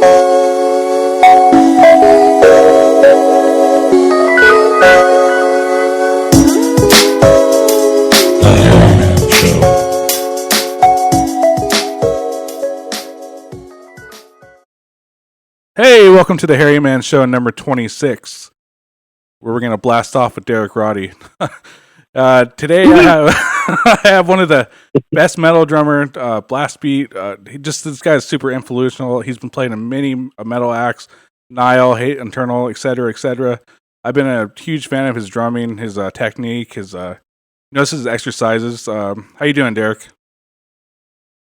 Hey, welcome to the Harry Man Show number 26, where we're going to blast off with Derek Roddy. Today I have one of the best metal drummer, blast beat. This guy is super influential. He's been playing in many metal acts, Nile, Hate Internal, etc., etc. I've been a huge fan of his drumming, his technique, his his exercises. How you doing, Derek?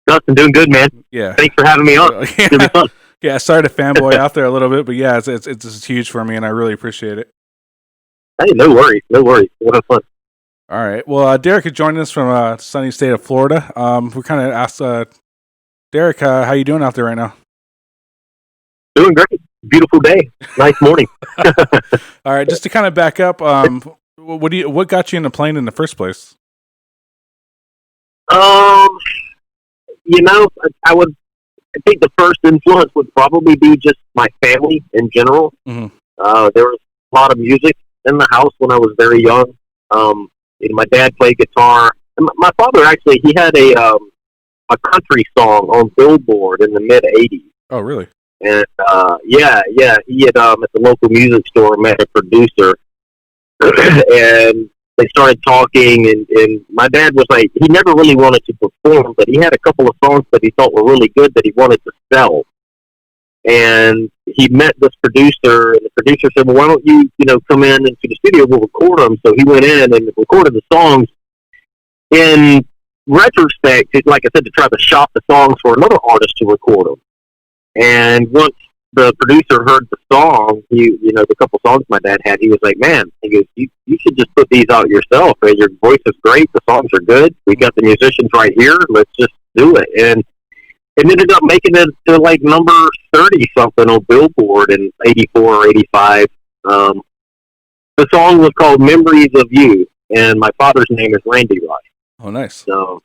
Justin, doing good, man. Yeah. Thanks for having me on. It's gonna be fun. Yeah, sorry to fanboy out there a little bit, but yeah, it's huge for me, and I really appreciate it. Hey, no worries. What a fun. All right. Well, Derek is joining us from sunny state of Florida. We kind of asked Derek, how you doing out there right now? Doing great. Beautiful day. Nice morning. All right. Just to kind of back up, what got you into playing in the first place? I think the first influence would probably be just my family in general. Mm-hmm. There was a lot of music in the house when I was very young. My dad played guitar. And my father actually, he had a country song on Billboard in the mid '80s. Oh, really? And he had at the local music store met a producer, and they started talking, and my dad was like, he never really wanted to perform, but he had a couple of songs that he thought were really good that he wanted to sell. And he met this producer, and the producer said, well, why don't you, come in into the studio, we'll record them. So he went in and recorded the songs. In retrospect, like I said, to try to shop the songs for another artist to record them. And once the producer heard the song, the couple songs my dad had, he was like, man, he goes, you should just put these out yourself. Man. Your voice is great. The songs are good. We got the musicians right here. Let's just do it. And it ended up making it to like number 30 something on Billboard in 84 or 85. The song was called Memories of You, and my father's name is Roddy. Oh, nice. So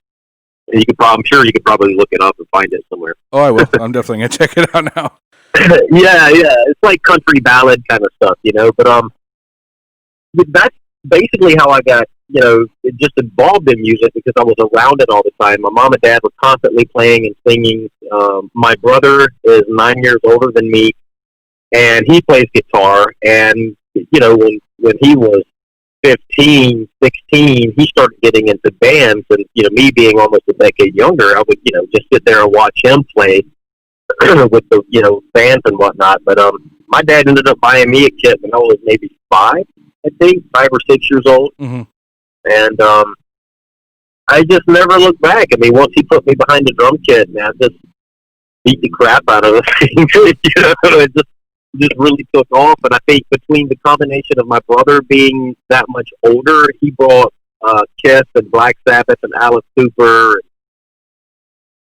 I'm sure you could probably look it up and find it somewhere. Oh, I will. I'm definitely gonna check it out now. Yeah, it's like country ballad kind of stuff, but that's basically how I got, just involved in music, because I was around it all the time. My mom and dad were constantly playing and singing. My brother is 9 years older than me, and he plays guitar, and, when he was 15, 16, he started getting into bands, and, me being almost a decade younger, I would, just sit there and watch him play with the, bands and whatnot. But my dad ended up buying me a kit when I was maybe 5 or 6 years old. Mm-hmm. And I just never looked back. I mean, once he put me behind the drum kit, man, I just beat the crap out of the thing. It just really took off. And I think between the combination of my brother being that much older, he brought Kiss and Black Sabbath and Alice Cooper,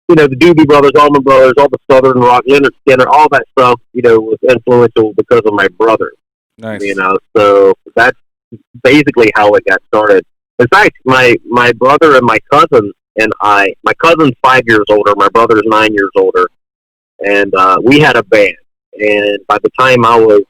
the Doobie Brothers, Allman Brothers, all the Southern rock, Leonard Skinner, all that stuff, was influential because of my brother. Nice. So that's basically how it got started. In fact, my brother and my cousin and my cousin's 5 years older, my brother's 9 years older, and we had a band. And by the time I was,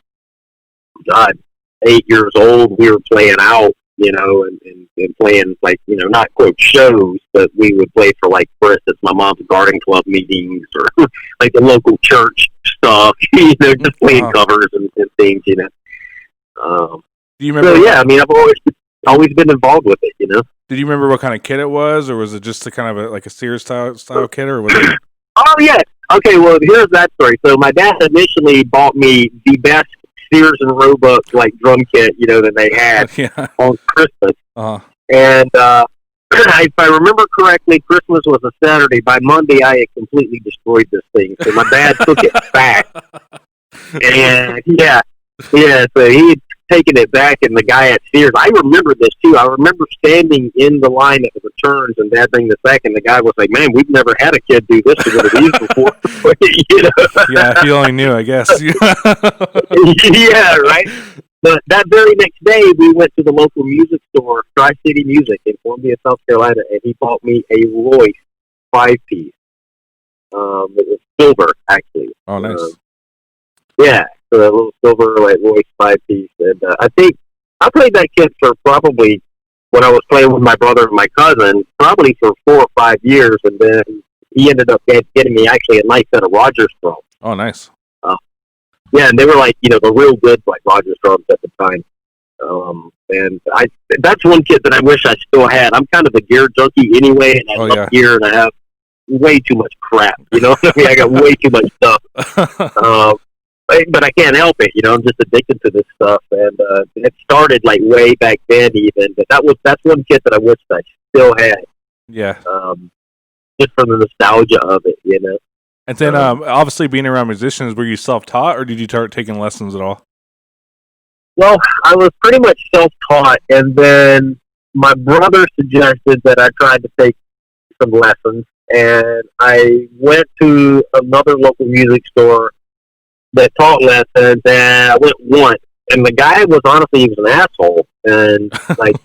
8 years old, we were playing out, and playing, like, not quote shows, but we would play for, like, for instance, my mom's garden club meetings, or like the local church stuff, just playing covers and things, Do you remember? So, yeah, I mean, I've always been involved with it, Did you remember what kind of kit it was, or was it just a kind of like a Sears style kit, or was it? Oh, yeah. Okay, well, here's that story. So my dad initially bought me the best Sears and Roebuck drum kit, that they had on Christmas. Uh-huh. And if I remember correctly, Christmas was a Saturday. By Monday, I had completely destroyed this thing. So my dad took it back. And so he had taken it back, and the guy at Sears, I remember this too. I remember standing in the line at the returns, and Dad bring this back, and the guy was like, "Man, we've never had a kid do this to one of these before." Yeah, if you only knew, I guess. Yeah, right. But that very next day, we went to the local music store, Tri-City Music in Columbia, South Carolina, and he bought me a Royce 5-piece. It was silver, actually. Oh, nice. Yeah, so a little silver like voice 5-piece, and I think I played that kit for probably when I was playing with my brother and my cousin, probably for 4 or 5 years, and then he ended up getting me actually a nice set of Rogers drums. Oh, nice. Yeah, and they were like the real good like Rogers drums at the time. And that's one kit that I wish I still had. I'm kind of a gear junkie anyway, and I love gear, and I have way too much crap. You know what I mean? I got way too much stuff. But I can't help it. I'm just addicted to this stuff, and it started like way back then, even. But that's one kit that I wish I still had. Yeah. Just for the nostalgia of it, And then, obviously, being around musicians, were you self-taught, or did you start taking lessons at all? Well, I was pretty much self-taught, and then my brother suggested that I tried to take some lessons, and I went to another local music store that taught lessons, and I went once, and the guy was he was an asshole, and like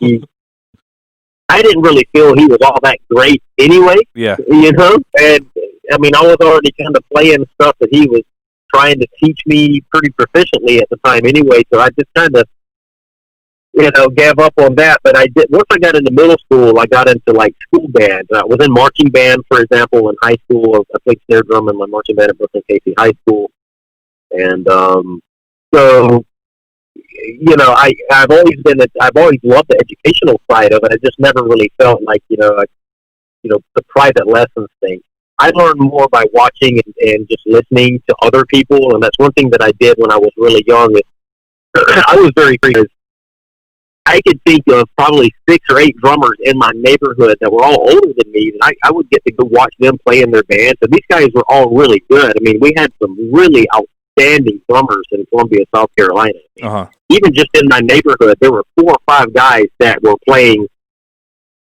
I didn't really feel he was all that great anyway. Yeah. And I mean, I was already kind of playing stuff that he was trying to teach me pretty proficiently at the time anyway, so I just kind of, gave up on that. But I did, once I got into middle school, I got into like school band. I was in marching band, for example, in high school. I played snare drum in my marching band at Brooklyn Casey High School. And so, I've always loved the educational side of it. I just never really felt like, the private lessons thing. I learned more by watching and just listening to other people, and that's one thing that I did when I was really young. I was very creative. I could think of probably 6 or 8 drummers in my neighborhood that were all older than me, and I would get to go watch them play in their bands. And these guys were all really good. I mean, we had some really outstanding drummers in Columbia, South Carolina. Even just in my neighborhood, there were 4 or 5 guys that were playing,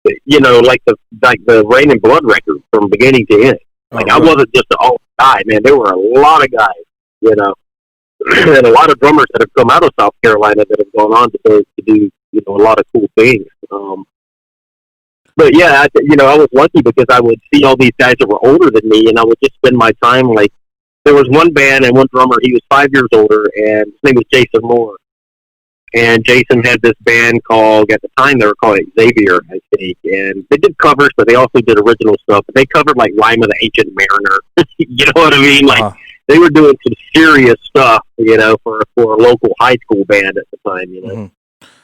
like the Rain and Blood record from beginning to end. Like, I wasn't just an old guy, man. There were a lot of guys, and a lot of drummers that have come out of South Carolina that have gone on to do, a lot of cool things. But yeah, I was lucky because I would see all these guys that were older than me, and I would just spend my time like. There was one band and one drummer. He was 5 years older, and his name was Jason Moore. And Jason had this band called, at the time they were called Xavier, I think. And they did covers, but they also did original stuff. But they covered like Rhyme of the Ancient Mariner. You know what I mean? Like they were doing some serious stuff, for a local high school band at the time. Mm-hmm.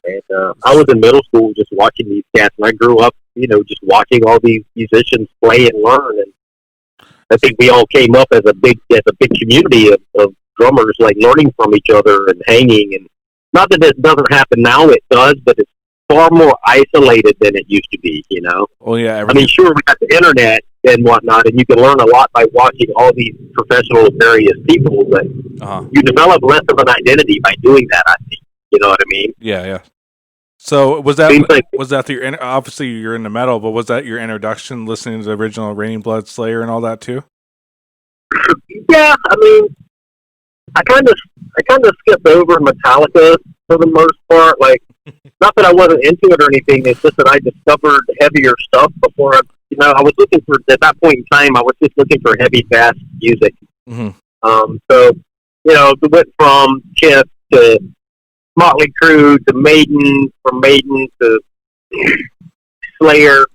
And I was in middle school just watching these cats, and I grew up, just watching all these musicians play and learn. And I think we all came up as a big community of drummers, like learning from each other and hanging. And not that it doesn't happen now, it does, but it's far more isolated than it used to be, Well, yeah. I mean, sure, we got the internet and whatnot, and you can learn a lot by watching all these professional various people, but you develop less of an identity by doing that, I think. You know what I mean? Yeah, yeah. So was that your, obviously you're into metal, but was that your introduction, listening to the original Raining Blood, Slayer, and all that too? Yeah, I mean, I kind of skipped over Metallica for the most part. Like, not that I wasn't into it or anything. It's just that I discovered heavier stuff before. I was looking for, at that point in time, I was just looking for heavy, fast music. Mm-hmm. So it went from Kiss to Motley Crue to Maiden, from Maiden to Slayer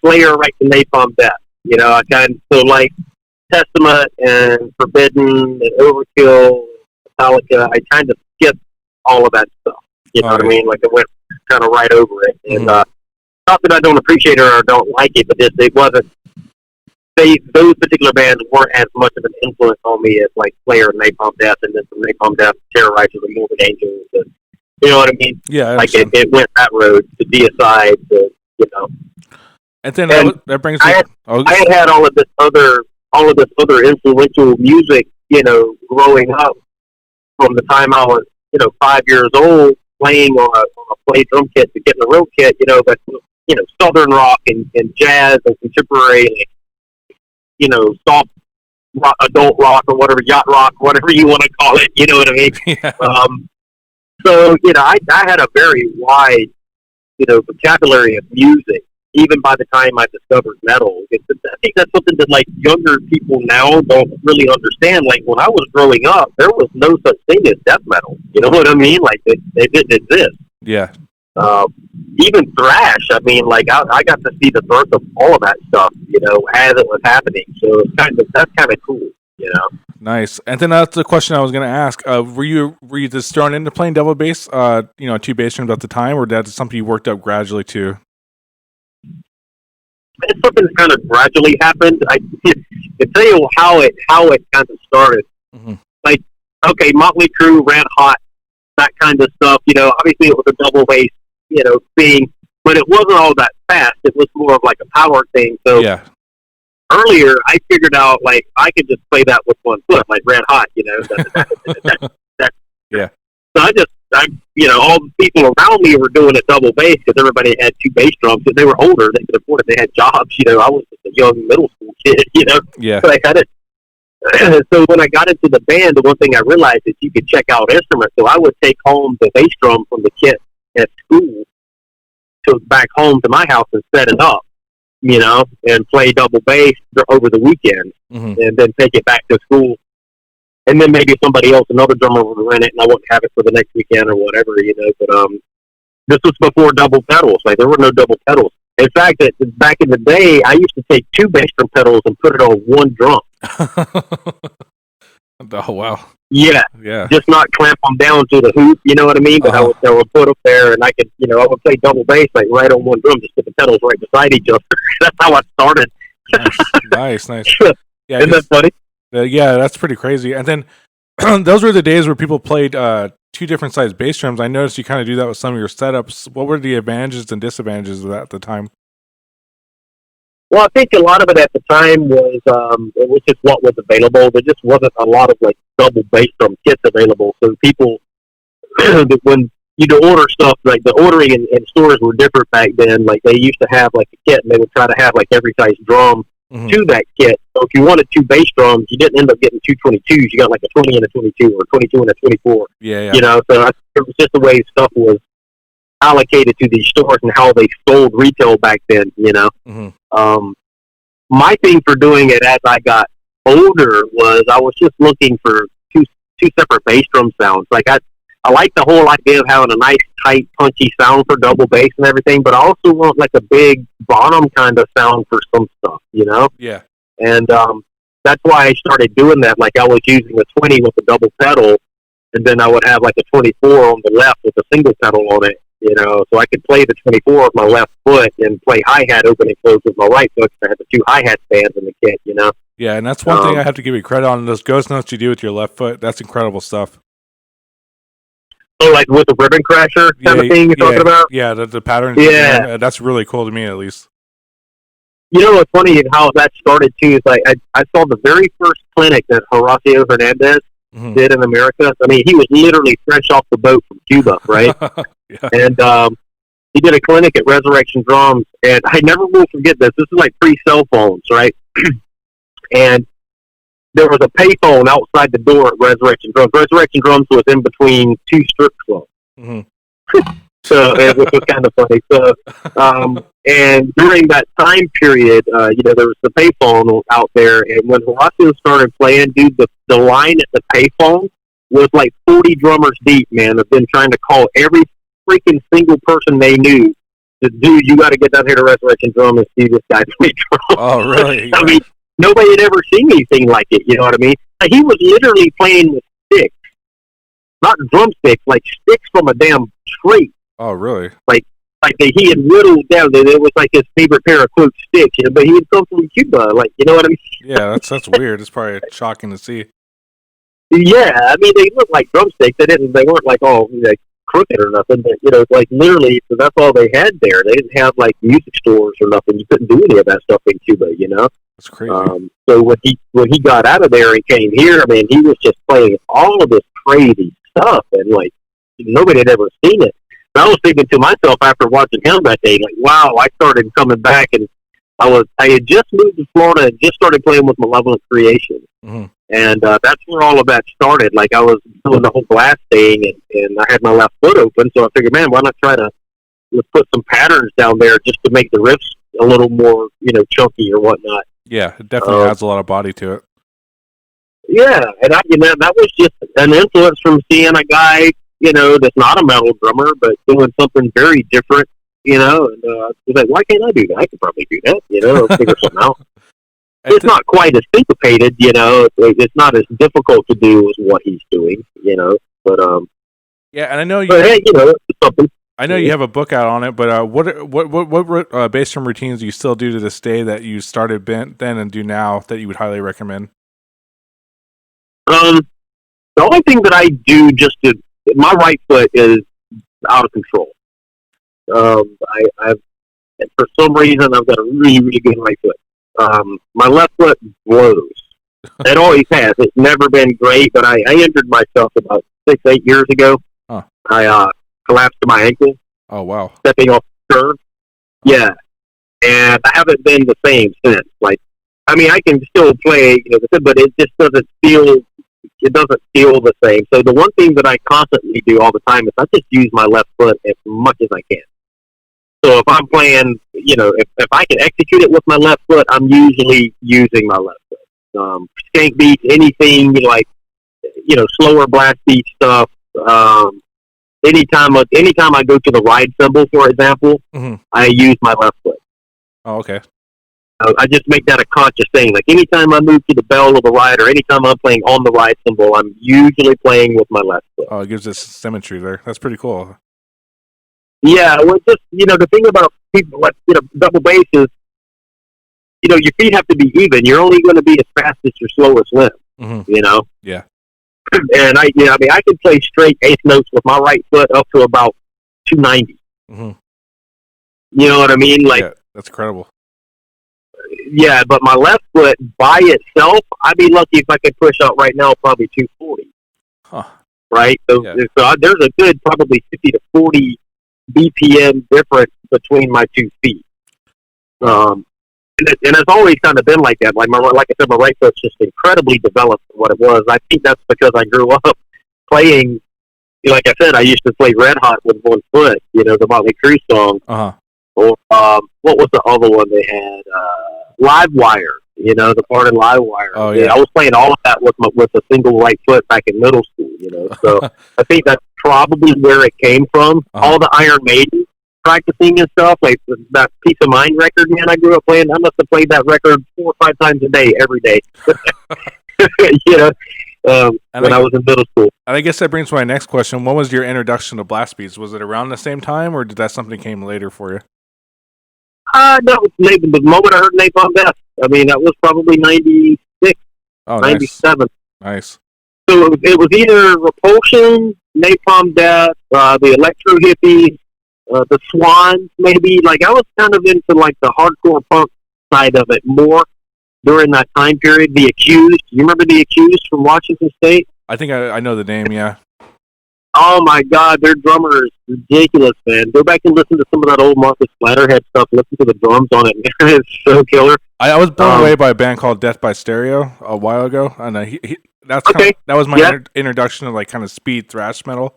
right to Napalm Death. I kind of so like Testament and Forbidden and Overkill, Metallica. I kind of skipped all of that stuff. You know what I mean? Like I went kind of right over it. And not that I don't appreciate it or don't like it, but it wasn't. Those particular bands weren't as much of an influence on me as like Slayer and Napalm Death, and then from Napalm Death, Terrorizers and Morbid Angels. And, you know what I mean? Yeah, like it went that road to DSI to And then that brings. I had all of this other influential music, growing up from the time I was 5 years old, playing on a play drum kit to getting a real kit, but Southern rock and jazz and contemporary. Soft rock, adult rock, or whatever, yacht rock, whatever you want to call it. You know what I mean? Yeah. So I had a very wide, vocabulary of music. even by the time I discovered metal. I think that's something that like younger people now don't really understand. Like when I was growing up, there was no such thing as death metal. You know what I mean? Like it didn't exist. Yeah. Even thrash. I mean, like I got to see the birth of all of that stuff. You know, as it was happening. So that's kind of cool. You know. Nice. And then that's the question I was going to ask. Were you just thrown into playing double bass? Two bass drums at the time, or that's something you worked up gradually too? It's something that kind of gradually happened. I can tell you how it kind of started. Mm-hmm. Like, okay, Motley Crue, Red Hot, that kind of stuff. You know, obviously it was a double bass, you know, thing, but it wasn't all that fast. It was more of like a power thing. So yeah. Earlier, I figured out like I could just play that with one foot, like Red Hot. You know, yeah. So all the people around me were doing it double bass because everybody had two bass drums. Because they were older, they could afford it. They had jobs. You know, I was just a young middle school kid. You know, yeah. So I had it. So when I got into the band, the one thing I realized is you could check out instruments. So I would take home the bass drum from the kit at school to back home to my house and set it up. You know, and play double bass over the weekend, mm-hmm. and then take it back to school. And then maybe somebody else, another drummer, would rent it, and I wouldn't have it for the next weekend or whatever, you know. But this was before double pedals. Like there were no double pedals. In fact, back in the day, I used to take two bass drum pedals and put it on one drum. Oh wow! Yeah, just not clamp them down to the hoop. You know what I mean? But I would put them there, and I could, you know, I would play double bass like right on one drum, just put the pedals right beside each other. That's how I started. Nice. Yeah, isn't that funny? Yeah, that's pretty crazy. And then those were the days where people played two different size bass drums. I noticed you kind of do that with some of your setups. What were the advantages and disadvantages of that at the time? Well, I think a lot of it at the time was it was just what was available. There just wasn't a lot of like double bass drum kits available. So people, when you'd order stuff, like the ordering in stores were different back then. Like they used to have like a kit, and they would try to have like every size drum mm-hmm. to that kit. So if you wanted two bass drums, you didn't end up getting two 22s. You got like a 20 and a 22, or 22 and a 24. Yeah. You know, so it was just the way stuff was allocated to these stores and how they sold retail back then, you know. Mm-hmm. My thing for doing it as I got older was I was just looking for two separate bass drum sounds. Like I like the whole idea of having a nice, tight, punchy sound for double bass and everything, but I also want like a big bottom kind of sound for some stuff, you know. Yeah. And that's why I started doing that. Like I was using a 20 with a double pedal, and then I would have like a 24 on the left with a single pedal on it. You know, so I could play the 24 with my left foot and play hi-hat open and close with my right foot. I had the two hi-hat stands in the kit, you know. Yeah, and that's one thing I have to give you credit on. Those ghost notes you do with your left foot, that's incredible stuff. Oh, like with the ribbon crasher kind of thing you're talking about? Yeah, the patterns. Yeah. That's really cool to me, at least. You know what's funny and how that started, too, is I saw the very first clinic that Horacio Hernandez mm-hmm. did in America. I mean, he was literally fresh off the boat from Cuba, right? Yeah. And he did a clinic at Resurrection Drums, and I never will forget this. This is like pre-cell phones, right? And there was a payphone outside the door at Resurrection Drums. Resurrection Drums was in between two strip clubs. Mm-hmm. So it was kind of funny. So, and during that time period, you know, there was the payphone out there, and when Horacio started playing, dude, the line at the payphone was like 40 drummers deep, man, of them trying to call every freaking single person they knew. Dude, you got to get down here to Resurrection Drum and see this guy play drums. Oh, really? I mean, nobody had ever seen anything like it, you know what I mean? Like, he was literally playing with sticks. Not drumsticks, like sticks from a damn tree. Oh, really? Like he had whittled down. It was like his favorite pair of quote sticks, you know, but he had come from Cuba, like, you know what I mean? Yeah, that's weird. It's probably shocking to see. Yeah, I mean, they looked like drumsticks. They weren't like all like crooked or nothing, but you know, like literally, so that's all they had there. They didn't have like music stores or nothing. You couldn't do any of that stuff in Cuba, you know. That's crazy. So when he got out of there and came here, I mean, he was just playing all of this crazy stuff, and like nobody had ever seen it. And I was thinking to myself after watching him that day, like, wow, I started coming back, and I had just moved to Florida and just started playing with Malevolent Creation. Mm-hmm. And that's where all of that started. Like, I was doing the whole blast thing, and I had my left foot open, so I figured, man, why not try to let's put some patterns down there just to make the riffs a little more, chunky or whatnot. Yeah, it definitely adds a lot of body to it. Yeah, and that was just an influence from seeing a guy, that's not a metal drummer, but doing something very different, and I was like, why can't I do that? I could probably do that, figure something out. It's not quite as syncopated, it's not as difficult to do as what he's doing, but yeah, and I know you. But hey, it's something. I know you have a book out on it, but what bass drum routines do you still do to this day that you started then and do now that you would highly recommend? The only thing that I do my right foot is out of control. I've for some reason I've got a really, really good right foot. My left foot blows. It always has. It's never been great, but I injured myself about 6-8 years ago. Huh. I collapsed my ankle. Oh, wow. Stepping off the curb. Yeah. And I haven't been the same since. I can still play, but it just doesn't feel the same. So the one thing that I constantly do all the time is I just use my left foot as much as I can. So if I'm playing, if I can execute it with my left foot, I'm usually using my left foot. Skank beats, anything slower blast beat stuff. Anytime I go to the ride cymbal, for example, I use my left foot. Oh, okay. I just make that a conscious thing. Like anytime I move to the bell of the ride, or anytime I'm playing on the ride cymbal, I'm usually playing with my left foot. Oh, it gives us symmetry there. That's pretty cool. Yeah, well, just the thing about people like double bass is, your feet have to be even. You're only going to be as fast as your slowest limb. Yeah. And I can play straight eighth notes with my right foot up to about 290. You know what I mean? Yeah, that's incredible. Yeah, but my left foot by itself, I'd be lucky if I could push out right now probably 240. Huh. Right? So there's a good probably 50 to 40 BPM difference between my 2 feet. And it's always kind of been like that. Like I said, my right foot's just incredibly developed for what it was. I think that's because I grew up playing. Like I said, I used to play Red Hot with one foot. The Motley Crue song. Or what was the other one they had? Live Wire. The part in Live Wire. Oh yeah. I was playing all of that with a single right foot back in middle school. So I think that's probably where it came from. All the Iron Maiden practicing and stuff, like that Peace of Mind record, man, I grew up playing. I must have played that record 4 or 5 times a day, every day. When I was in middle school. And I guess that brings my next question. What was your introduction to blast beats? Was it around the same time, or did that something came later for you? No, the moment I heard Napalm Death. That was probably 96, 97. Nice. So it was either Repulsion, Napalm Death, the Electro Hippies, the Swans, maybe. Like, I was kind of into, the hardcore punk side of it more during that time period. The Accused. You remember The Accused from Washington State? I think I know the name, yeah. Oh, my God. Their drummer is ridiculous, man. Go back and listen to some of that old Marcus Splatterhead stuff. Listen to the drums on it. It's so killer. I was blown away by a band called Death by Stereo a while ago. And that was my introduction to, kind of speed thrash metal.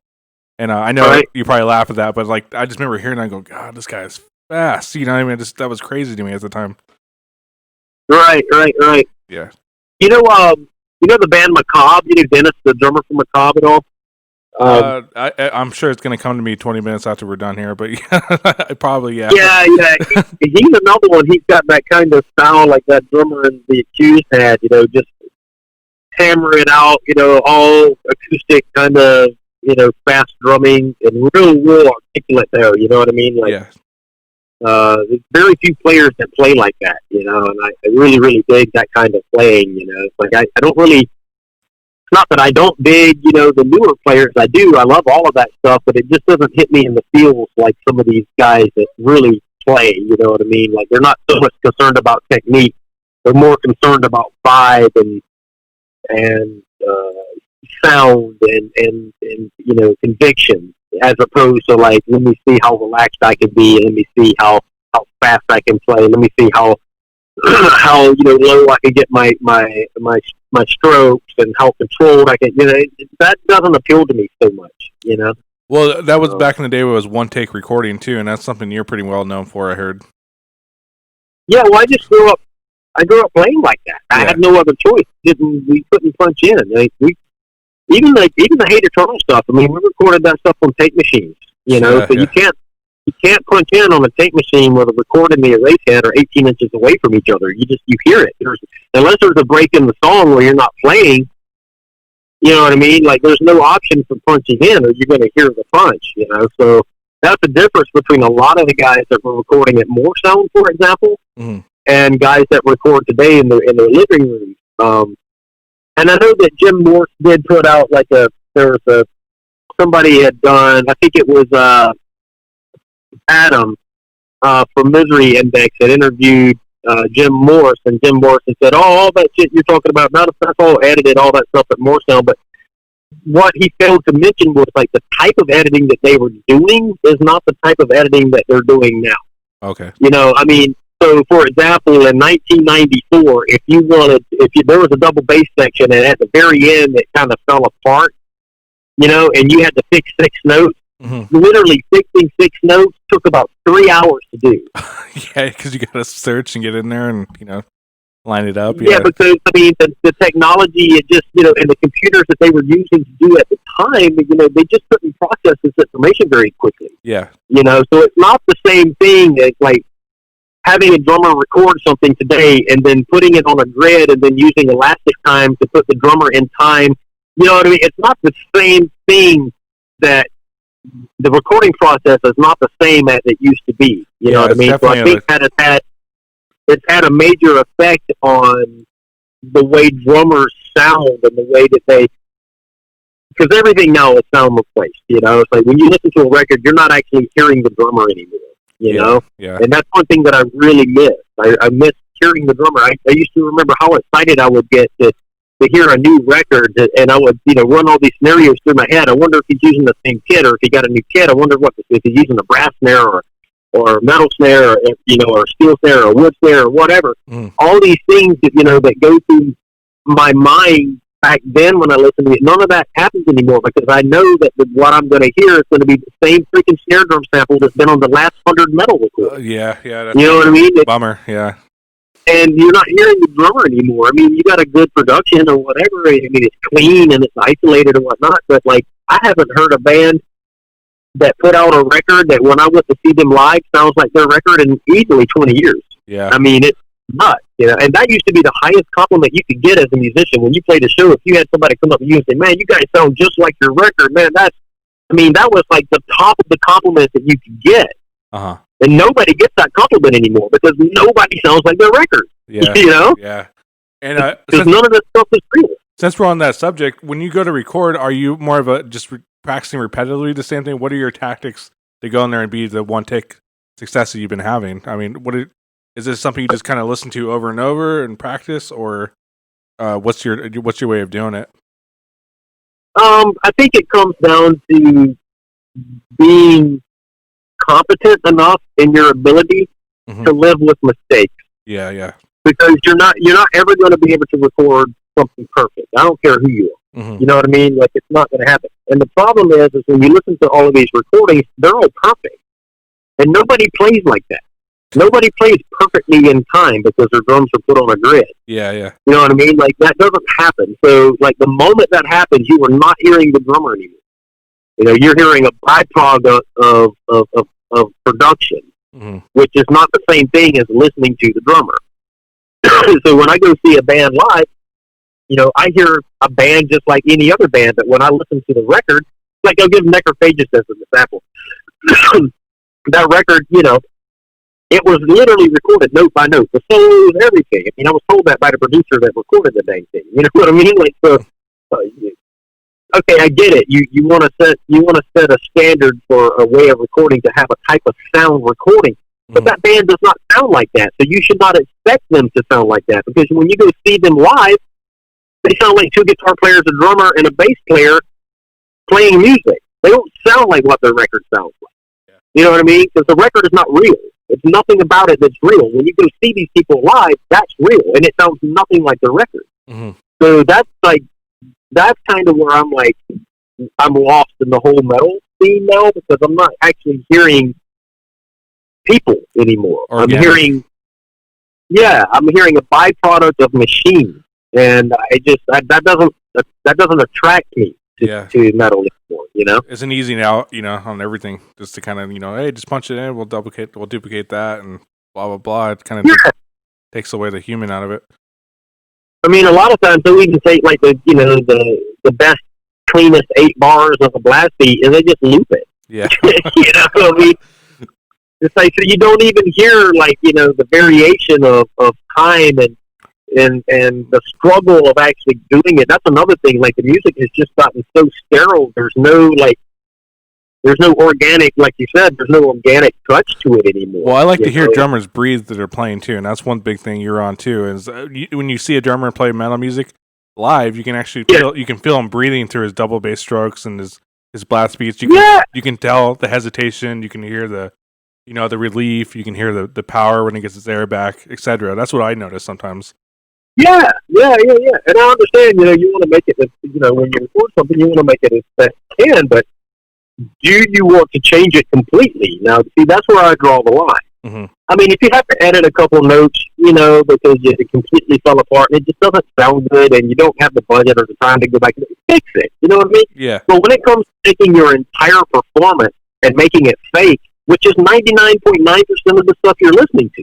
And I know you probably laugh at that, but I just remember hearing that and go, God, this guy is fast. You know what I mean? That was crazy to me at the time. Right. Yeah. The band Macabre? You know Dennis, the drummer from Macabre at all? I'm sure it's going to come to me 20 minutes after we're done here, but probably, yeah. Yeah. He's another one. He's got that kind of style like that drummer in The Accused had, just hammer it out, all acoustic kind of, fast drumming and real articulate there, you know what I mean? There's very few players that play like that, and I really, really dig that kind of playing, It's like I don't really, it's not that I don't dig, the newer players. I do. I love all of that stuff, but it just doesn't hit me in the feels like some of these guys that really play, you know what I mean? Like, they're not so much concerned about technique. They're more concerned about vibe and sound and conviction, as opposed to let me see how relaxed I can be, let me see how fast I can play, let me see how low I can get my strokes and how controlled I can. That doesn't appeal to me so much. Well, that was back in the day where it was one take recording too, and that's something you're pretty well known for, I heard. Yeah, well, I grew up playing like that. I had no other choice. We couldn't punch in. Like, even the Hatertron stuff. I mean, we recorded that stuff on tape machines. You know, so you can't punch in on a tape machine with a record and the erase head are 18 inches away from each other. You hear it. Unless there's a break in the song where you're not playing. You know what I mean? Like, there's no option for punching in, or you're going to hear the punch. You know, so that's the difference between a lot of the guys that were recording at Morrisound, for example, and guys that record today in their living rooms. And I know that Jim Morse did put out somebody had done, I think it was Adam from Misery Index had interviewed Jim Morse, and Jim Morse had said, all that shit you're talking about, that's all edited, all that stuff at Morrisound, but what he failed to mention was like the type of editing that they were doing is not the type of editing that they're doing now. Okay. You know, I mean, so for example, in 1994, if there was a double bass section and at the very end it kind of fell apart, you know, and you had to fix 6 notes, literally fixing 6 notes took about 3 hours to do. Yeah, because you got to search and get in there and, you know, line it up. Yeah, because, I mean, the technology, it just, you know, and the computers that they were using to do at the time, you know, they just couldn't process this information very quickly. Yeah. You know, so it's not the same thing as, like, having a drummer record something today and then putting it on a grid and then using elastic time to put the drummer in time. You know what I mean? It's not the same thing. That the recording process is not the same as it used to be. You know what I mean? So I think that it's had a major effect on the way drummers sound and the way that because everything now is sound replaced. You know, it's like when you listen to a record, you're not actually hearing the drummer anymore. You know? Yeah. And that's one thing that I really miss. I miss hearing the drummer. I used to remember how excited I would get to hear a new record, and I would, you know, run all these scenarios through my head. I wonder if he's using the same kit, or if he got a new kit. I wonder if he's using a brass snare or metal snare, or, you know, or steel snare or wood snare or whatever. All these things that, you know, that go through my mind back then when I listened to it, none of that happens anymore, because I know that what I'm going to hear is going to be the same freaking snare drum sample that's been on the last 100 metal recordings. Yeah. That's you know what I mean? Bummer, yeah. And you're not hearing the drummer anymore. I mean, you got a good production or whatever. I mean, it's clean and it's isolated and whatnot. But, like, I haven't heard a band that put out a record that when I went to see them live sounds like their record in easily 20 years. Yeah. I mean, it's nuts. You know? And that used to be the highest compliment you could get as a musician. When you played a show, if you had somebody come up to you and say, man, you guys sound just like your record, man, that was like the top of the compliment that you could get. Uh-huh. And nobody gets that compliment anymore because nobody sounds like their record. Yeah. You know? Yeah. And because none of this stuff is real. Since we're on that subject, when you go to record, are you more of a just practicing repetitively the same thing? What are your tactics to go in there and be the one take success that you've been having? I mean, is this something you just kind of listen to over and over and practice, or what's your way of doing it? I think it comes down to being competent enough in your ability to live with mistakes. Yeah. Because you're not ever going to be able to record something perfect. I don't care who you are. You know what I mean? Like, it's not going to happen. And the problem is when you listen to all of these recordings, they're all perfect. And nobody plays like that. Nobody plays perfectly in time because their drums are put on a grid. Yeah. You know what I mean? Like, that doesn't happen. So, like, the moment that happens, you are not hearing the drummer anymore. You know, you're hearing a byproduct of production, which is not the same thing as listening to the drummer. So when I go see a band live, you know, I hear a band just like any other band, but when I listen to the record, like, I'll give Necrophagus as an example. That record, you know, it was literally recorded note by note, the solos, everything. I mean, I was told that by the producer that recorded the dang thing. You know what I mean? Like, so, okay, I get it. You want to set a standard for a way of recording to have a type of sound recording, but that band does not sound like that. So you should not expect them to sound like that, because when you go see them live, they sound like 2 guitar players, a drummer, and a bass player playing music. They don't sound like what their record sounds like. Yeah. You know what I mean? Because the record is not real. It's nothing about it that's real. When you go see these people live, that's real, and it sounds nothing like the record. So that's kind of where I'm like, I'm lost in the whole metal scene now, because I'm not actually hearing people anymore. I'm hearing yeah, I'm hearing a byproduct of machine, and that doesn't attract me Yeah. to metal anymore. You know, It's an easy out, on everything, just to kind of, hey, just punch it in, we'll duplicate that, and blah blah blah. It kind of takes away the human out of it. I mean, a lot of times they'll even take like the best, cleanest 8 bars of a blast beat, and they just loop it. Yeah. I mean, it's like, so you don't even hear like, the variation of time and the struggle of actually doing it. That's another thing. Like, the music has just gotten so sterile. There's no organic, like you said, there's no organic touch to it anymore. Well, I like to hear drummers breathe that are playing too, and that's one big thing you're on too. Is when you see a drummer play metal music live, you can actually feel him breathing through his double bass strokes and his blast beats. You can tell the hesitation. You can hear the relief. You can hear the power when he gets his air back, etc. That's what I notice sometimes. Yeah. And I understand. You want to make it. When you record something, you want to make it as best you can, but do you want to change it completely? Now, see, that's where I draw the line. Mm-hmm. I mean, if you have to edit a couple notes, because it completely fell apart and it just doesn't sound good and you don't have the budget or the time to go back and fix it, you know what I mean? Yeah. But when it comes to taking your entire performance and making it fake, which is 99.9% of the stuff you're listening to,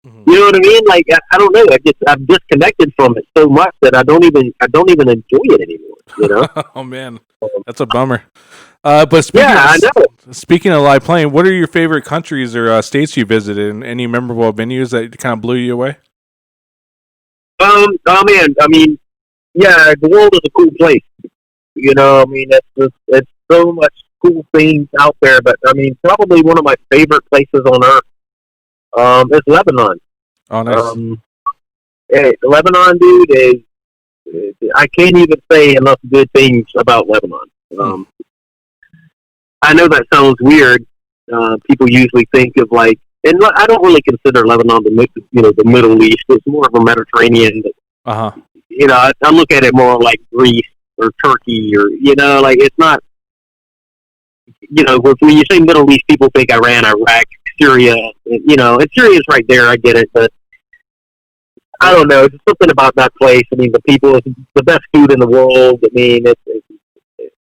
mm-hmm. You know what I mean? Like, I don't know. I'm disconnected from it so much that I don't even enjoy it anymore, Oh, man. That's a bummer. But I know. Speaking of live playing, what are your favorite countries or states you visited, and any memorable venues that kind of blew you away? Oh man, I mean, yeah, the world is a cool place. I mean, it's so much cool things out there. But I mean, probably one of my favorite places on earth is Lebanon. Oh, nice. Hey, Lebanon, dude, I can't even say enough good things about Lebanon. I know that sounds weird. People usually think of like, and I don't really consider Lebanon the Middle East. It's more of a Mediterranean. Uh-huh. I look at it more like Greece or Turkey or like it's not. When you say Middle East, people think Iran, Iraq, Syria. And Syria's right there. I get it, but I don't know. It's something about that place. I mean, the people, it's the best food in the world. I mean,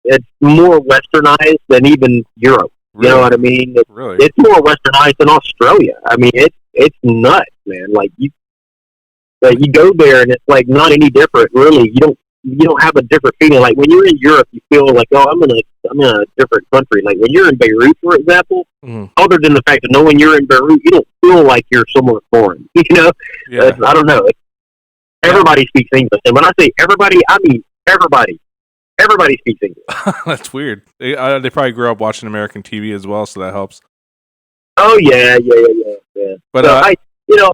it's more westernized than even Europe. Really? You know what I mean? Really? It's more westernized than Australia. I mean, it's nuts, man. Like you go there and it's like not any different, really. You don't have a different feeling. Like when you're in Europe, you feel like, oh, I'm in a different country. Like when you're in Beirut, for example, other than the fact that knowing you're in Beirut, you don't feel like you're somewhere foreign. Yeah. I don't know. Everybody speaks English, and when I say everybody, I mean everybody. Everybody speaks English. That's weird. They probably grew up watching American TV as well, so that helps. Oh yeah. But so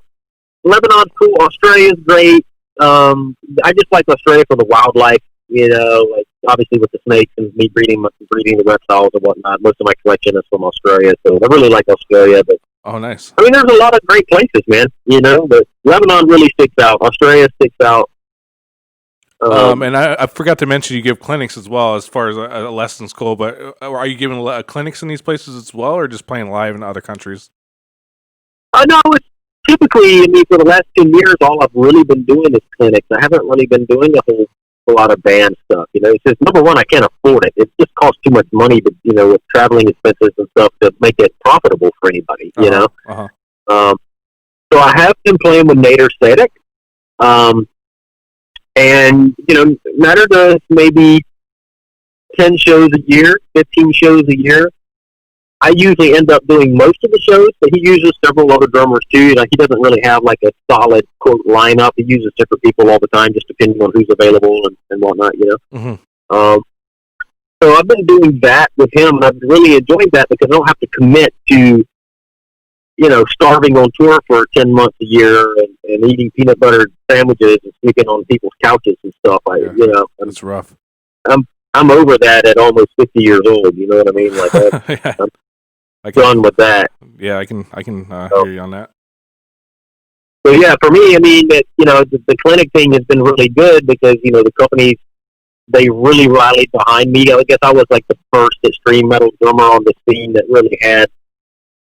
Lebanon's cool. Australia's great. I just like Australia for the wildlife. Like obviously with the snakes and me breeding the reptiles and whatnot. Most of my collection is from Australia, so I really like Australia. But oh, nice. I mean, there's a lot of great places, man. But Lebanon really sticks out. Australia sticks out. And I forgot to mention you give clinics as well as far as a lesson school, but are you giving clinics in these places as well, or just playing live in other countries? No, it's typically, I mean, for the last 10 years, all I've really been doing is clinics. I haven't really been doing a lot of band stuff. It's just, number one, I can't afford it. It just costs too much money to, with traveling expenses and stuff to make it profitable for anybody, So I have been playing with Nader Sadek. And, Nader does maybe 10 shows a year, 15 shows a year. I usually end up doing most of the shows, but he uses several other drummers too. Like he doesn't really have like a solid quote lineup. He uses different people all the time, just depending on who's available and whatnot. Mm-hmm. So I've been doing that with him, and I've really enjoyed that because I don't have to commit to, starving on tour for 10 months a year and eating peanut butter sandwiches and sleeping on people's couches and stuff. That's rough. I'm over that at almost 50 years old. You know what I mean? Like yeah. I'm done with that. Yeah, I can hear you on that. So yeah, for me, I mean, the clinic thing has been really good because the companies, they really rallied behind me. I guess I was like the first extreme metal drummer on the scene that really had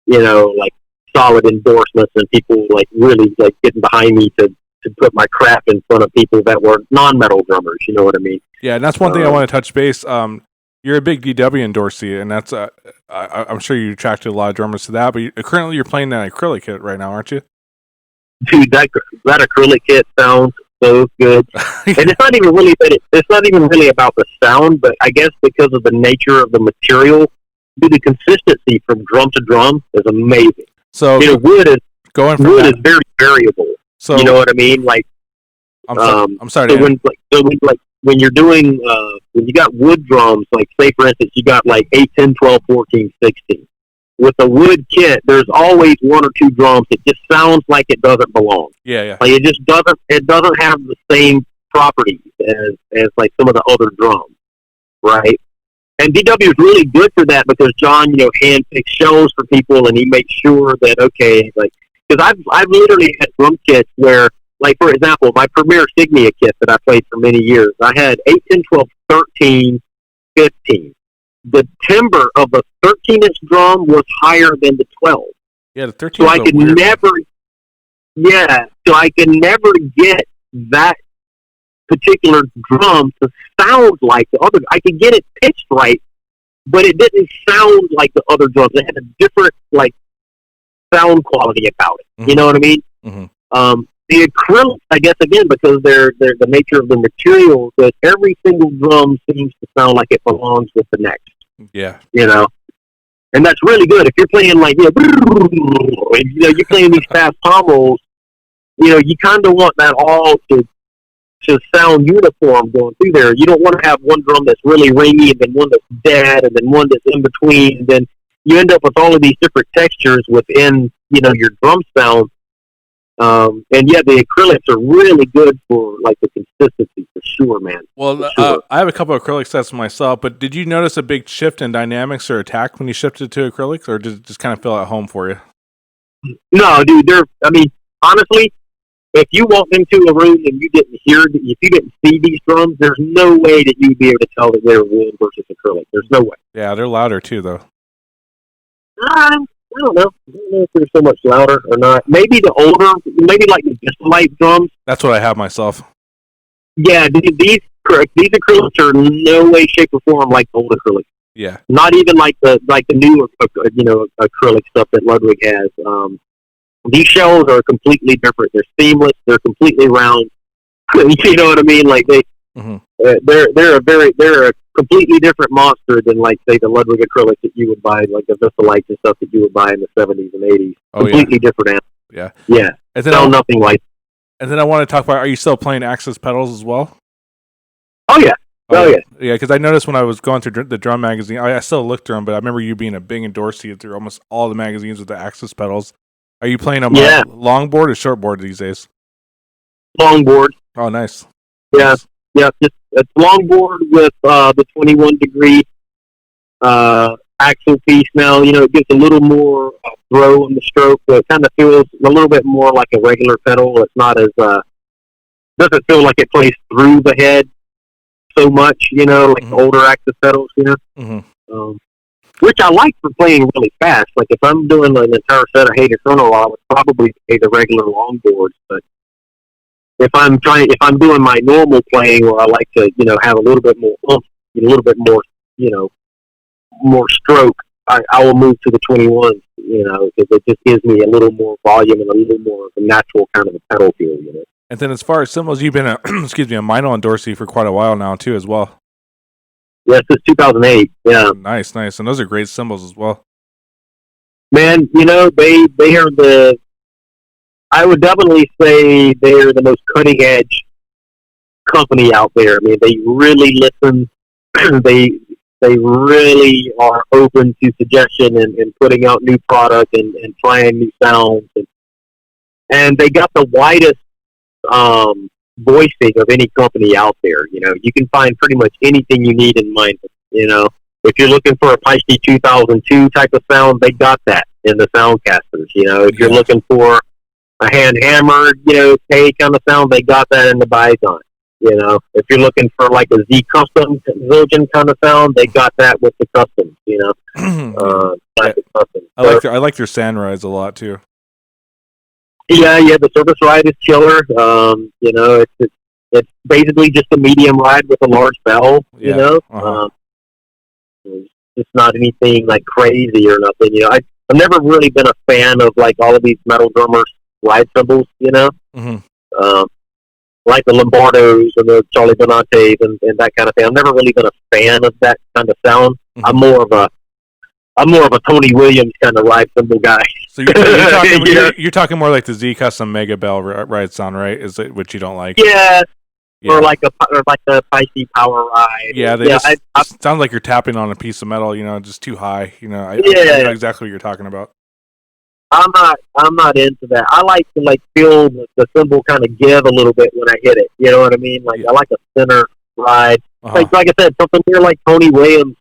like solid endorsements and people like really like getting behind me to put my crap in front of people that were non-metal drummers. You know what I mean? Yeah, and that's one thing I want to touch base. You're a big DW endorsee, and that's I'm sure you attracted a lot of drummers to that. But currently, you're playing that acrylic kit right now, aren't you? Dude, that acrylic kit sounds so good, and it's not even really it's not even really about the sound, but I guess because of the nature of the material, the consistency from drum to drum is amazing. So wood is very variable. So you know what I mean? Like, I'm sorry. So when you're doing when you got wood drums, like say for instance, you got like 8, 10, 12, 14, 16. With a wood kit, there's always one or two drums that just sounds like it doesn't belong. Yeah. Like it doesn't have the same properties as like some of the other drums, right? And DW is really good for that because John, handpicks shows for people, and he makes sure that because I've literally had drum kits where, like for example, my Premier Signia kit that I played for many years, I had 8, 10, 12, 13, 15. The timbre of the 13-inch drum was higher than the 12. Yeah, the 13. So I could never get that particular drum to sound like the other. I could get it pitched right, but it didn't sound like the other drums. It had a different sound quality about it. Mm-hmm. You know what I mean? Mm-hmm. The acrylics, I guess, again, because they're the nature of the material, that every single drum seems to sound like it belongs with the next. Yeah. And that's really good. If you're playing you're playing these fast pommels, you kind of want that all to sound uniform going through there. You don't want to have one drum that's really ringy and then one that's dead and then one that's in between. And then you end up with all of these different textures within, your drum sound. And yeah, the acrylics are really good for the consistency for sure, man. Well, sure. I have a couple of acrylic sets myself, but did you notice a big shift in dynamics or attack when you shifted to acrylics, or did it just kind of feel at home for you? No, dude. Honestly, if you walked into a room and you didn't see these drums, there's no way that you'd be able to tell that they're wood versus acrylic. There's no way. Yeah, they're louder too, though. I don't know. I don't know if they're so much louder or not. Maybe the the Disco-Lite drums. That's what I have myself. Yeah, these acrylics are in no way, shape, or form like the old acrylics. Yeah. Not even like the new acrylic stuff that Ludwig has. These shells are completely different. They're seamless. They're completely round. You know what I mean? Like mm-hmm. They're a completely different monster than say the Ludwig acrylics that you would buy, like the Vista-Lites and stuff that you would buy in the 70s and 80s. Completely different animals. Yeah. Yeah. And then nothing like. And then I want to talk about: are you still playing Axis pedals as well? Oh yeah. Yeah. Yeah, because I noticed when I was going through the drum magazine, I still looked through them, but I remember you being a big endorsee through almost all the magazines with the Axis pedals. Are you playing them longboard or shortboard these days? Longboard. Oh, nice. Yeah. Nice. Yeah, just a longboard with the 21-degree axle piece. Now, it gives a little more throw in the stroke, but it kind of feels a little bit more like a regular pedal. It's not as doesn't feel like it plays through the head so much, like mm-hmm. the older Axis pedals, Mm-hmm. Which I like for playing really fast. Like if I'm doing an entire set of Hated Frontal, I would probably play the regular longboards, but if I'm doing my normal playing where I like to, have a little bit more oomph, a little bit more, more stroke, I will move to the 21s, because it just gives me a little more volume and a little more of a natural kind of a pedal feel, And then as far as cymbals, you've been a Mino endorsee for quite a while now too, as well. Yeah, since 2008. Yeah. Nice. And those are great cymbals as well. Man, they are I would definitely say they're the most cutting edge company out there. I mean, they really listen. they really are open to suggestion and putting out new product and trying new sounds. And they got the widest voicing of any company out there. You can find pretty much anything you need in mind. If you're looking for a Peisty 2002 type of sound, they got that in the Soundcasters. If you're looking for a hand hammered, K kind of sound, they got that in the Bison. You know, if you're looking for like a Z custom Zildjian kind of sound, they got that with the customs. You know, custom. I like their sand rides a lot too. Yeah, the service ride is killer. You know, it's basically just a medium ride with a large bell. You know, it's not anything like crazy or nothing. You know, I've never really been a fan of like all of these metal drummers ride cymbals. You know, like the Lombardos and the Charlie Benantes and that kind of thing. I've never really been a fan of that kind of sound. I'm more of a Tony Williams kind of ride cymbal guy. So you're talking more like the Z Custom Mega Bell ride sound, right? Is it what you don't like? Yeah. Or like the Pisces Power Ride. Yeah, sounds like you're tapping on a piece of metal. You know, just too high. You know, I know exactly what you're talking about. I'm not into that. I like to feel the cymbal kind of give a little bit when I hit it. You know what I mean? Like I like a thinner ride. Like I said, something here like Tony Williams,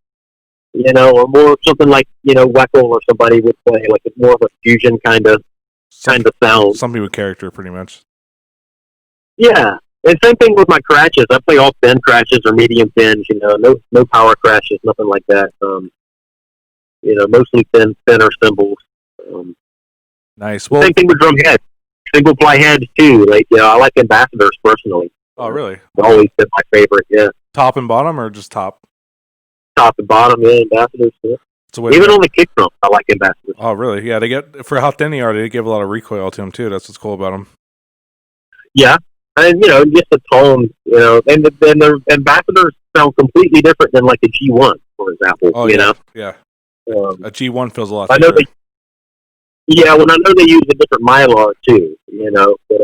you know, or more something like, you know, Weckel or somebody would play. Like it's more of a fusion kind of sound. Something with character, pretty much. Yeah. And same thing with my crashes. I play all thin crashes or medium thins, you know, no power crashes, nothing like that. You know, mostly thinner cymbals. Nice. Well, same thing with drum heads, single ply heads too. Like, you know, I like Ambassadors personally. Oh, really? They've always been my favorite. Yeah. Top and bottom, or just top? Top and bottom, yeah. Ambassadors. Yeah. Even on the kick drum, I like Ambassadors. Oh, really? Yeah, they get for how thin they are. They give a lot of recoil to them too. That's what's cool about them. Yeah, and you know, just the tone, you know, and the Ambassadors sound completely different than like a G1, for example. Oh, you know, yeah. A G1 feels a lot. I know they. Yeah, well, I know they use a different mylar too, you know, but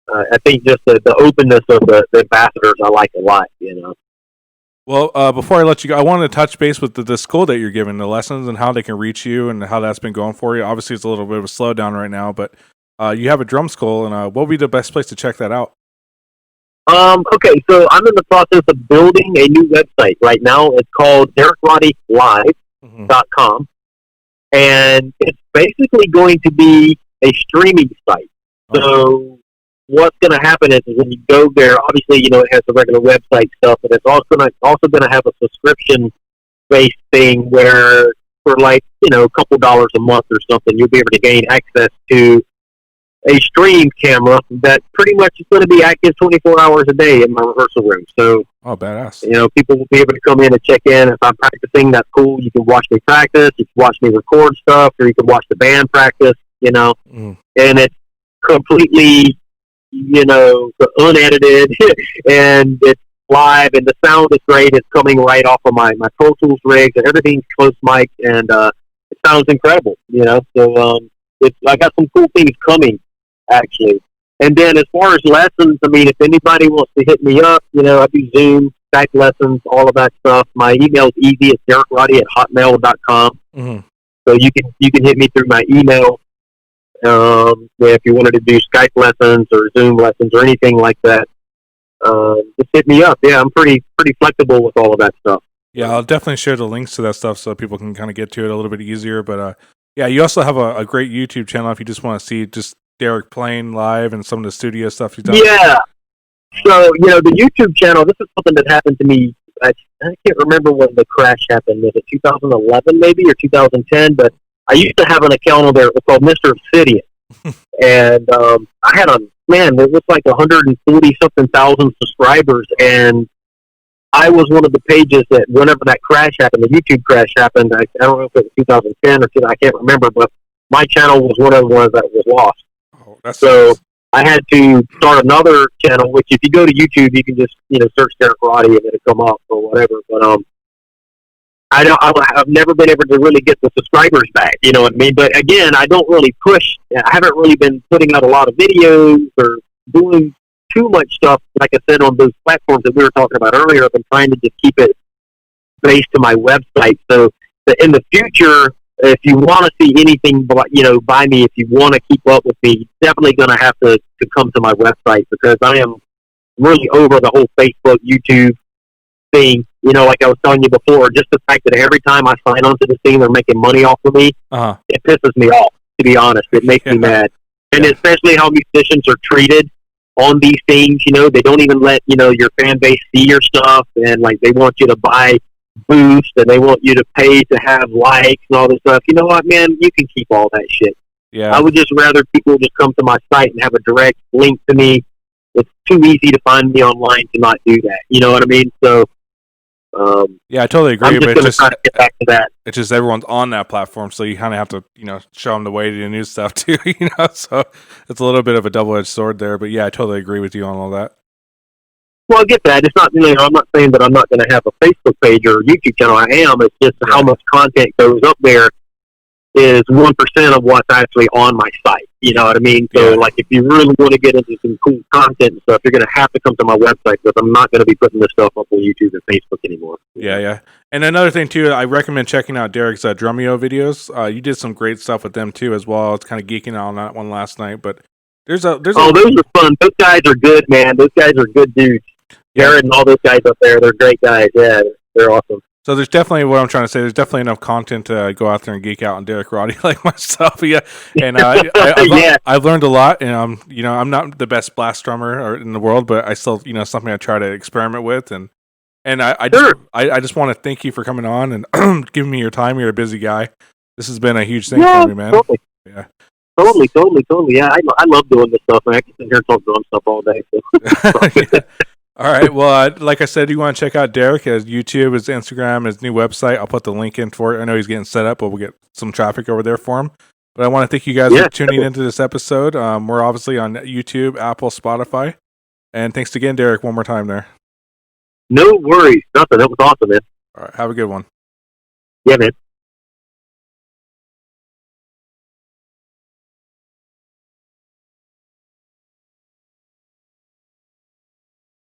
I think just the openness of the Ambassadors I like a lot, you know. Well, before I let you go, I wanted to touch base with the school that you're giving, the lessons and how they can reach you and how that's been going for you. Obviously, it's a little bit of a slowdown right now, but you have a drum school, and what would be the best place to check that out? Okay, so I'm in the process of building a new website right now. It's called DerekRoddyLive.com. And it's basically going to be a streaming site. So what's going to happen is when you go there, obviously, you know, it has the regular website stuff, but it's also going to have a subscription-based thing where for like, you know, a couple dollars a month or something, you'll be able to gain access to a stream camera that pretty much is going to be active 24 hours a day in my rehearsal room. So, badass. You know, people will be able to come in and check in. If I'm practicing, that's cool. You can watch me practice. You can watch me record stuff, or you can watch the band practice, you know. And it's completely, you know, unedited, and it's live, and the sound is great. It's coming right off of my Pro Tools rigs, and everything's close mic, and it sounds incredible, you know. So I got some cool things coming, actually. And then as far as lessons, I mean, if anybody wants to hit me up, you know, I do Zoom, Skype lessons, all of that stuff. My email is easy. It's DerekRoddy@hotmail.com. So you can hit me through my email if you wanted to do Skype lessons or Zoom lessons or anything like that. Just hit me up. Yeah, I'm pretty flexible with all of that stuff. Yeah, I'll definitely share the links to that stuff so people can kind of get to it a little bit easier. But yeah, you also have a great YouTube channel if you just want to see just Derek playing live and some of the studio stuff he's done. Yeah. So, you know, the YouTube channel, this is something that happened to me. I can't remember when the crash happened. Was it 2011 maybe or 2010? But I used to have an account on there. It was called Mr. Obsidian. And I had it was like 140-something thousand subscribers. And I was one of the pages that whenever that crash happened, the YouTube crash happened, I don't know if it was 2010 or 2010, I can't remember, but my channel was one of the ones that was lost. So I had to start another channel, which if you go to YouTube, you can just, you know, search Derek Roddy and it'll come up or whatever. But I've never been able to really get the subscribers back, you know what I mean? But again, I don't really push. I haven't really been putting out a lot of videos or doing too much stuff, like I said, on those platforms that we were talking about earlier. I've been trying to just keep it based to my website. So in the future, if you want to see anything, you know, by me, if you want to keep up with me, you're definitely going to have to come to my website, because I am really over the whole Facebook, YouTube thing. You know, like I was telling you before, just the fact that every time I sign onto this thing, they're making money off of me. It pisses me off, to be honest. It makes me mad. And especially how musicians are treated. on these things. You know, they don't even let your fan base see your stuff, and like they want you to buy boost, and they want you to pay to have likes and all this stuff. You know what, man? You can keep all that shit. Yeah. I would just rather people just come to my site and have a direct link to me. It's too easy to find me online to not do that. You know what I mean? So, yeah, I totally agree. I'm just going to try to get back to that. It's just everyone's on that platform, so you kind of have to, show them the way to do new stuff too. So it's a little bit of a double-edged sword there. But yeah, I totally agree with you on all that. Well, I get that. It's not, I'm not saying that I'm not going to have a Facebook page or a YouTube channel. I am. It's just how much content goes up there is 1% of what's actually on my site. You know what I mean? So, like, if you really want to get into some cool content and stuff, you're going to have to come to my website, because I'm not going to be putting this stuff up on YouTube and Facebook anymore. Yeah. And another thing, too, I recommend checking out Derek's Drumeo videos. You did some great stuff with them, too, as well. I was kind of geeking out on that one last night, but those are fun. Those guys are good, man. Those guys are good dudes. Jared and all those guys up there, they're great guys. Yeah, they're awesome. So there's definitely, what I'm trying to say, there's definitely enough content to go out there and geek out on Derek Roddy like myself. Yeah, and I've learned a lot. And I'm not the best blast drummer in the world, but I still, something I try to experiment with. And I just want to thank you for coming on and giving me your time. You're a busy guy. This has been a huge thing for me, man. Totally. Yeah. Totally. Yeah, I love doing this stuff, man. I can sit here and talk drum stuff all day. So. Yeah. All right. Well, like I said, you want to check out Derek, his YouTube, his Instagram, his new website. I'll put the link in for it. I know he's getting set up, but we'll get some traffic over there for him. But I want to thank you guys for tuning into this episode. We're obviously on YouTube, Apple, Spotify. And thanks again, Derek, one more time there. No worries. Nothing. That was awesome, man. All right. Have a good one. Yeah, man.